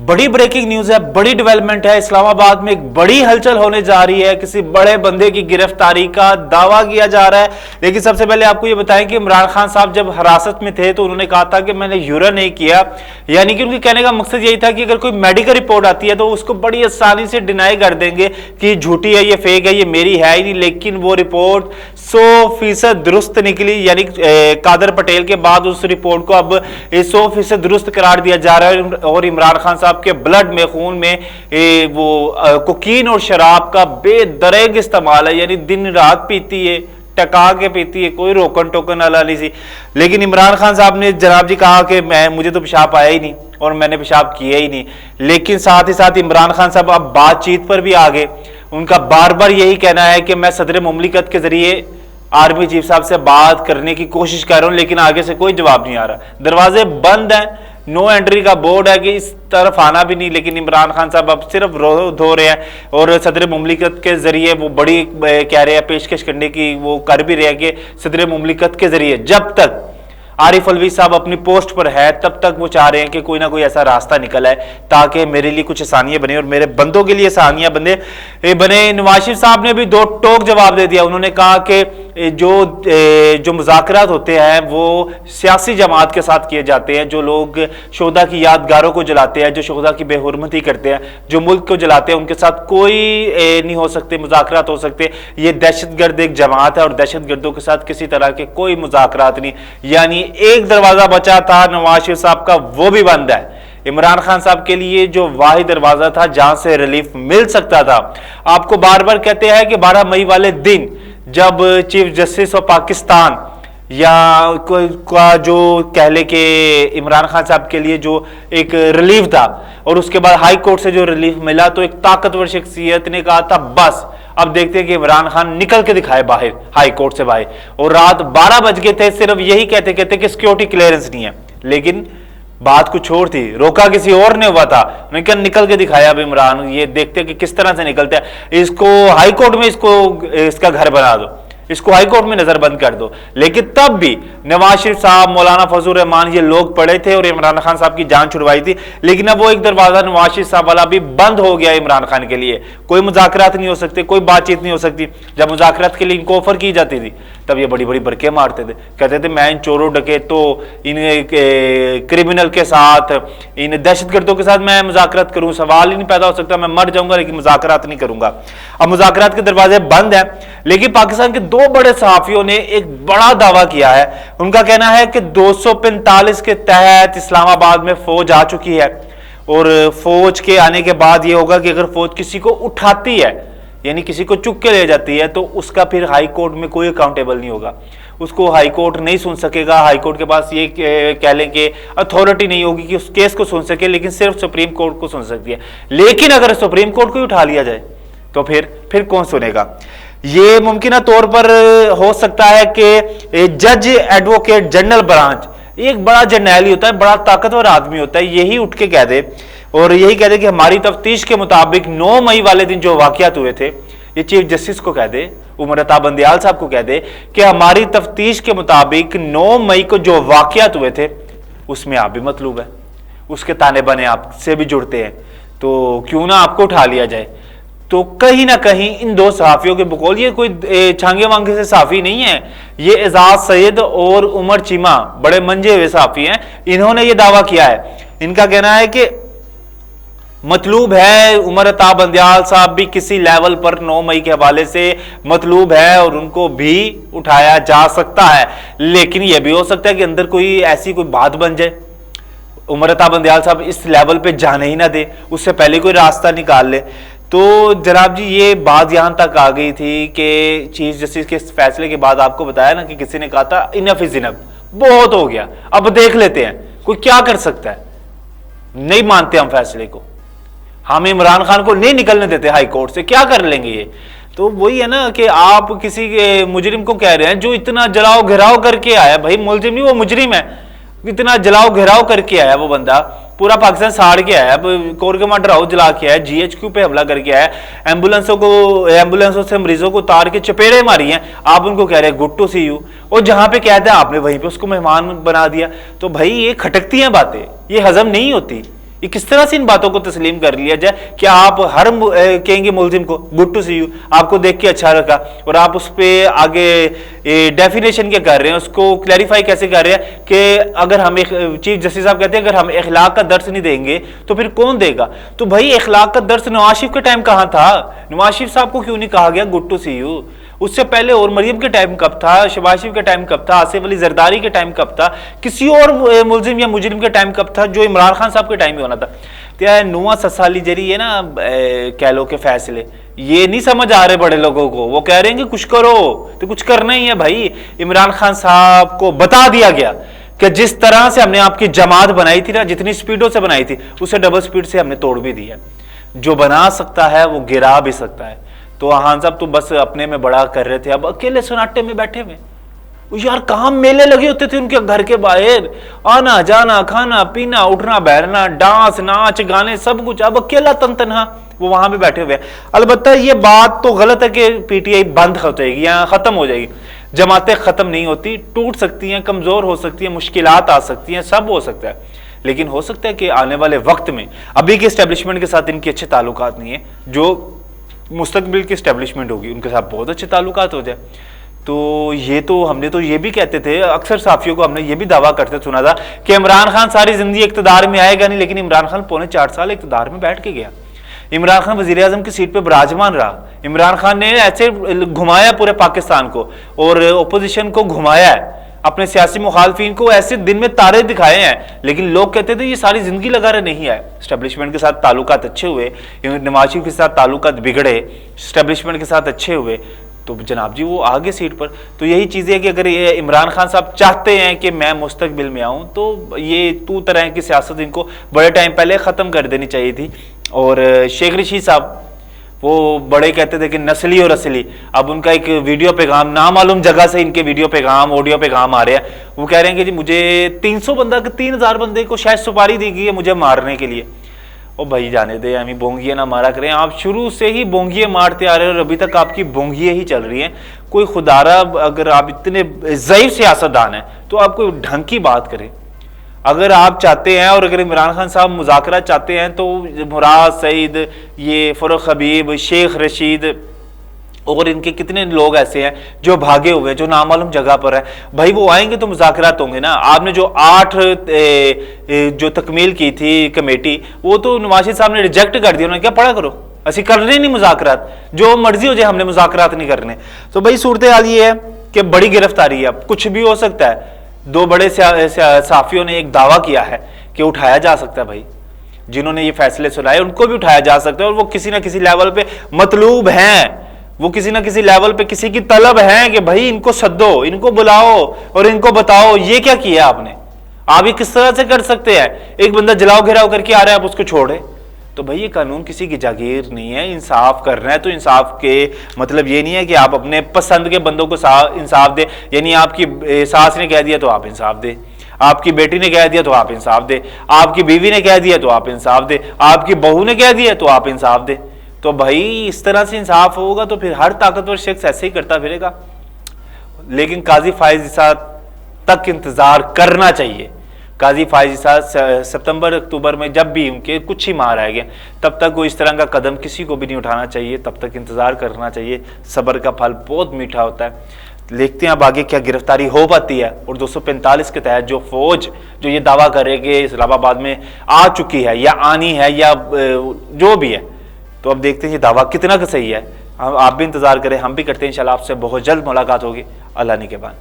बड़ी breaking news है, बड़ी डेवलपमेंट है। इस्लामाबाद में एक बड़ी हलचल होने जा रही है। किसी बड़े बंदे की गिरफ्तारी का दावा किया जा रहा है। लेकिन सबसे पहले आपको यह बताएं कि इमरान खान साहब जब हिरासत में थे तो उन्होंने कहा था कि मैंने यूरिन नहीं किया, यानी कि उनके कहने का मकसद यही था कि अगर कोई मेडिकल रिपोर्ट आती है तो उसको बड़ी आसानी से डिनाई कर देंगे कि झूठी है, ये फेक है, ये मेरी है ही नहीं। लेकिन वो रिपोर्ट 100% दुरुस्त निकली, यानी कादर पटेल के बाद उस रिपोर्ट को अब 100% दुरुस्त करार दिया जा रहा है। और इमरान खान साहब के ब्लड में, खून में वो कोकीन और शराब का बेदरेग इस्तेमाल है, यानी दिन रात पीती है, टका के पीती है, कोई रोकन टोकन वाला नहीं सी। लेकिन इमरान खान साहब ने जनाब जी कहा कि मुझे तो पेशाब आया ही नहीं और मैंने पेशाब किया ही नहीं। लेकिन साथ ही साथ इमरान खान साहब अब बातचीत पर भी आ गए। उनका बार बार यही कहना है कि मैं सदर मुमलिकत के जरिए आर्मी चीफ साहब से बात करने की कोशिश कर रहा हूं, लेकिन आगे से कोई जवाब नहीं आ रहा। दरवाजे बंद हैं, नो एंट्री का बोर्ड है कि इस तरफ आना भी नहीं। लेकिन इमरान खान साहब अब सिर्फ रो धो रहे हैं और सदर मुमलिकत के जरिए वो बड़ी कह रहे हैं, पेशकश करने की वो कर भी रहे हैं कि सदर मुमलिकत के जरिए जब तक आरिफ अलवी साहब अपनी पोस्ट पर है तब तक वो चाह रहे हैं कि कोई ना कोई ऐसा रास्ता निकल आए ताकि मेरे लिए कुछ आसानियां बने और मेरे बंदों के लिए आसानियां बने। नवाज शरीफ साहब ने भी दो टोक जवाब दे दिया। उन्होंने कहा कि जो मुज़ाकरात होते हैं वो सियासी जमात के साथ किए जाते हैं। जो लोग शोहदा की यादगारों को जलाते हैं, जो शोहदा की बेहुरमती करते हैं, जो मुल्क को जलाते हैं, उनके साथ कोई नहीं हो सकते मुज़ाकरात हो सकते। ये दहशतगर्द एक जमात है और दहशतगर्दों के साथ किसी तरह के कोई मुज़ाकरात नहीं। यानी एक दरवाजा बचा था नवाज शरीफ साहब का, वो भी बंद है। इमरान खान साहब के लिए जो वाहिद दरवाजा था जहां से रिलीफ मिल सकता था। आपको बार बार कहते हैं कि 12 मई वाले दिन जब चीफ जस्टिस ऑफ पाकिस्तान या का जो कह ले कि इमरान खान साहब के लिए जो एक रिलीफ था और उसके बाद हाई कोर्ट से जो रिलीफ मिला तो एक ताकतवर शख्सियत ने कहा था बस अब देखते हैं कि इमरान खान निकल के दिखाए बाहर, हाई कोर्ट से बाहर। और रात 12 बज गए थे, सिर्फ यही कहते कहते कि सिक्योरिटी क्लियरेंस नहीं है। लेकिन बात कुछ और थी, रोका किसी और ने हुआ था। उन्होंने निकल के दिखाया अब इमरान, ये देखते हैं कि किस तरह से निकलता है। इसको हाई कोर्ट में इसका घर बना दो, इसको हाई कोर्ट में नजर बंद कर दो। लेकिन तब भी नवाज शरीफ साहब, मौलाना फजल रहमान, ये लोग पड़े थे और इमरान खान साहब की जान छुड़वाई थी। लेकिन अब वो एक दरवाजा नवाज शरीफ साहब वाला भी बंद हो गया इमरान खान के लिए। कोई मुज़ाकरात नहीं हो सकते, कोई बातचीत नहीं हो सकती। जब मुज़ाकरात के लिए इनको ऑफर की जाती थी तब ये बड़ी बड़ी बरके मारते थे, कहते थे मैं इन चोरों डकैतों, इन क्रिमिनल के साथ, इन दहशतगर्दों के साथ मैं मुज़ाकरात करूं, सवाल ही नहीं पैदा हो सकता, मैं मर जाऊंगा लेकिन मुज़ाकरात नहीं करूंगा। अब मुज़ाकरात के दरवाजे बंद हैं। लेकिन पाकिस्तान के दो बड़े सहाफियों ने एक बड़ा दावा किया है। उनका कहना है कि 245 के तहत इस्लामाबाद में फौज आ चुकी है और फौज के आने के बाद यह होगा कि अगर फौज किसी को उठाती है, यानी किसी को चुक के ले जाती है, तो उसका फिर हाई कोर्ट में कोई अकाउंटेबल नहीं होगा, उसको हाई कोर्ट नहीं सुन सकेगा। हाई कोर्ट के पास ये कह लें कि अथॉरिटी नहीं होगी कि उस केस को सुन सके, लेकिन सिर्फ सुप्रीम कोर्ट को सुन सकती है। लेकिन अगर सुप्रीम कोर्ट को उठा लिया जाए तो फिर कौन सुनेगा? ये मुमकिन तौर पर हो सकता है कि जज एडवोकेट जनरल ब्रांच, एक बड़ा जर्नैली होता है, बड़ा ताकतवर आदमी होता है, यही उठ के कह दे और यही कह दे कि हमारी तफ्तीश के मुताबिक 9 मई वाले दिन जो वाकयात हुए थे, ये चीफ जस्टिस को कह दे, उमर अता बंदियाल साहब को कह दे कि हमारी तफ्तीश के मुताबिक 9 मई को जो वाकयात हुए थे उसमें आप भी मतलूब है, उसके ताने बने आपसे भी जुड़ते हैं, तो क्यों ना आपको उठा लिया जाए। तो कहीं ना कहीं इन दो सहाफियों के बकौल, ये कोई छांगे वांगे से सहाफी नहीं है, ये एजाज सैयद और उमर चीमा बड़े मंजे हुए सहाफी हैं। इन्होंने ये दावा किया है। इनका कहना है कि मतलूब है उमर अता बंदियाल साहब भी किसी लेवल पर 9 मई के हवाले से मतलूब है और उनको भी उठाया जा सकता है। लेकिन यह भी हो सकता है कि अंदर कोई ऐसी कोई बात बन जाए, उमर अता बंदियाल साहब इस लेवल पे जाने ही ना दे, उससे पहले कोई रास्ता निकाल ले। तो जनाब जी ये बात यहां तक आ गई थी कि चीफ जस्टिस के फैसले के बाद आपको बताया ना कि किसी ने कहा था इनफ इज इनफ, बहुत हो गया, अब देख लेते हैं कोई क्या कर सकता है। नहीं मानते हम फैसले को, हम इमरान खान को नहीं निकलने देते हाई कोर्ट से, क्या कर लेंगे ये? तो वही है ना कि आप किसी के मुजरिम को कह रहे हैं जो इतना जलाओ घिराव करके आया, भाई मुलजिम नहीं वो मुजरिम है, इतना जलाओ घेराव करके आया वो बंदा, पूरा पाकिस्तान साड़ के आया, कोर कमांडर हाउस जला के आया, जीएचक्यू पे हमला करके आया, एम्बुलेंसों से मरीजों को उतार के चपेड़े मारी हैं। आप उनको कह रहे हैं गुड टू सी यू, और जहां पे कहते हैं आपने वहीं पे उसको मेहमान बना दिया। तो भाई ये खटकती हैं बातें, ये हजम नहीं होती, ये किस तरह से इन बातों को तस्लीम कर लिया जाए कि आप हर कहेंगे मुलजिम को गुड टू सी यू, आपको देख के अच्छा लगा, और आप उस पर आगे डेफिनेशन क्या कर रहे हैं, उसको क्लैरिफाई कैसे कर रहे हैं कि अगर हम चीफ जस्टिस साहब कहते हैं अगर हम इखलाक का दर्स नहीं देंगे तो फिर कौन देगा। तो भाई इखलाक का दर्स नवाज शरीफ के टाइम कहां था? नवाज शरीफ साहब को क्यों नहीं कहा गया गुड टू सी यू? उससे पहले और मरियम के टाइम कब था, शहबाज शरीफ के टाइम कब था, आसिफ अली जरदारी के टाइम कब था, किसी और मुलजिम या मुजरिम के टाइम कब था? जो इमरान खान साहब के टाइम ही होना था। तो नुआ ससाली जरी है ना कह लो के फैसले ये नहीं समझ आ रहे बड़े लोगों को। वो कह रहे हैं कि कुछ करो, तो कुछ करना ही है भाई। इमरान खान साहब को बता दिया गया कि जिस तरह से हमने आपकी जमात बनाई थी ना, जितनी स्पीडों से बनाई थी उसे डबल स्पीड से हमने तोड़ भी दिया। जो बना सकता है वो गिरा भी सकता है। तो खान साहब तो बस अपने में बड़ा कर रहे थे, अब अकेले सन्नाटे में बैठे हुए। यार कहां मेले लगे होते थे उनके घर के बाहर, आना जाना, खाना पीना, उठना बैठना, डांस नाच गाने सब कुछ। अब अकेला तनहा वो वहां भी बैठे हुए। अलबत्ता ये बात तो गलत है कि पीटीआई बंद हो जाएगी या खत्म हो जाएगी। जमातें खत्म नहीं होती, टूट सकती हैं, कमजोर हो सकती हैं, मुश्किलात आ सकती हैं, सब हो सकता है। लेकिन हो सकता है कि आने वाले वक्त में अभी के एस्टेब्लिशमेंट के साथ इनके अच्छे ताल्लुकात नहीं है, जो मुस्तकबिल की एस्टेब्लिशमेंट होगी उनके साथ बहुत अच्छे ताल्लुकात हो जाए। तो ये तो हमने तो ये भी कहते थे, अक्सर साफियों को हमने ये भी दावा करते सुना था कि इमरान खान सारी जिंदगी इक्तदार में आएगा नहीं, लेकिन इमरान खान पौने 4 साल इक्तदार में बैठ के गया। इमरान खान वजीर आजम की सीट पे विराजमान रहा। इमरान खान ने ऐसे घुमाया पूरे पाकिस्तान को और ओपोजिशन को घुमाया है, अपने सियासी मुखालफिन को ऐसे दिन में तारे दिखाए हैं। लेकिन लोग कहते थे ये सारी जिंदगी लगा रहे, नहीं है। एस्टेब्लिशमेंट के साथ ताल्लुकात अच्छे हुए, नवाज शरीफ के साथ ताल्लुकात बिगड़े, एस्टेब्लिशमेंट के साथ अच्छे हुए, तो जनाब जी वो आगे सीट पर। तो यही चीज़ है कि अगर ये इमरान खान साहब चाहते हैं कि मैं मुस्तकबिल में आऊँ, तो ये तू तरह की सियासत इनको बड़े टाइम पहले ख़त्म कर देनी चाहिए थी। और शेख रशीद साहब वो बड़े कहते थे कि नस्ली और असली, अब उनका एक वीडियो पैगाम नामालूम जगह से इनके वीडियो पैगाम ऑडियो पैगाम आ रहे हैं। वो कह रहे हैं कि जी मुझे 300 बंदा 3000 बंदे को शायद सुपारी दी गई है मुझे मारने के लिए। ओ भाई जाने दे, हमें बोंगियाँ ना मारा करें। आप शुरू से ही बोंगियाँ मारते आ रहे हो और अभी तक आपकी बोंगियाँ ही चल रही हैं। कोई खुदारा अगर आप इतने ज़ईफ सियासतदान हैं तो आप कोई ढंग की बात करें। अगर आप चाहते हैं और अगर इमरान खान साहब मुज़ाकरा चाहते हैं तो मुराद सईद, ये फ़रूख हबीब, शेख रशीद और इनके कितने लोग ऐसे हैं जो भागे हुए, जो नामालूम जगह पर है, भाई वो आएंगे तो मुज़ाकरात होंगे ना। आपने जो 8 जो तकमील की थी कमेटी, वो तो नवाज शरीफ साहब ने रिजेक्ट कर दिया। उन्होंने क्या पढ़ा करो, असी करने नहीं मुज़ाकरात, जो मर्जी हो जाए हमने मुज़ाकरात नहीं करने। तो भाई सूरत हाल ये है कि बड़ी गिरफ्तारी है, अब कुछ भी हो सकता है। 2 बड़े साफियों ने एक दावा किया है कि उठाया जा सकता है, भाई जिन्होंने ये फैसले सुनाए उनको भी उठाया जा सकता है, और वो किसी ना किसी लेवल पे मतलूब हैं, वो किसी ना किसी लेवल पे किसी की तलब है कि भाई इनको सद्दो, इनको बुलाओ और इनको बताओ ये क्या किया आपने। आप ये किस तरह से कर सकते हैं? एक बंदा जलाओ घेराव करके आ रहा है, आप उसको छोड़े? तो भाई ये कानून किसी की जागीर नहीं है। इंसाफ करना है तो इंसाफ के मतलब ये नहीं है कि आप अपने पसंद के बंदों को इंसाफ दे। यानी आपकी सास ने कह दिया तो आप इंसाफ दे, आपकी बेटी ने कह दिया तो आप इंसाफ दे, आपकी बीवी ने कह दिया तो आप इंसाफ दे, आपकी बहू ने कह दिया तो आप इंसाफ दे। तो भाई इस तरह से इंसाफ होगा तो फिर हर ताकतवर शख्स ऐसे ही करता फिरेगा। लेकिन काजी फायज ईसा तक इंतजार करना चाहिए। काजी फायज ईसा सितंबर अक्टूबर में जब भी उनके कुछ ही माह रह गए, तब तक वो इस तरह का कदम किसी को भी नहीं उठाना चाहिए, तब तक इंतजार करना चाहिए। सब्र का फल बहुत मीठा होता है। देखते हैं अब आगे क्या गिरफ्तारी हो पाती है। और 245 के तहत जो फौज जो ये दावा करे कि इस्लामाबाद में आ चुकी है या आनी है या जो भी है, तो अब देखते हैं ये दावा कितना का सही है। आप भी इंतजार करें, हम भी करते हैं। इंशाल्लाह आपसे बहुत जल्द मुलाकात होगी। अल्लाह ने के बाद।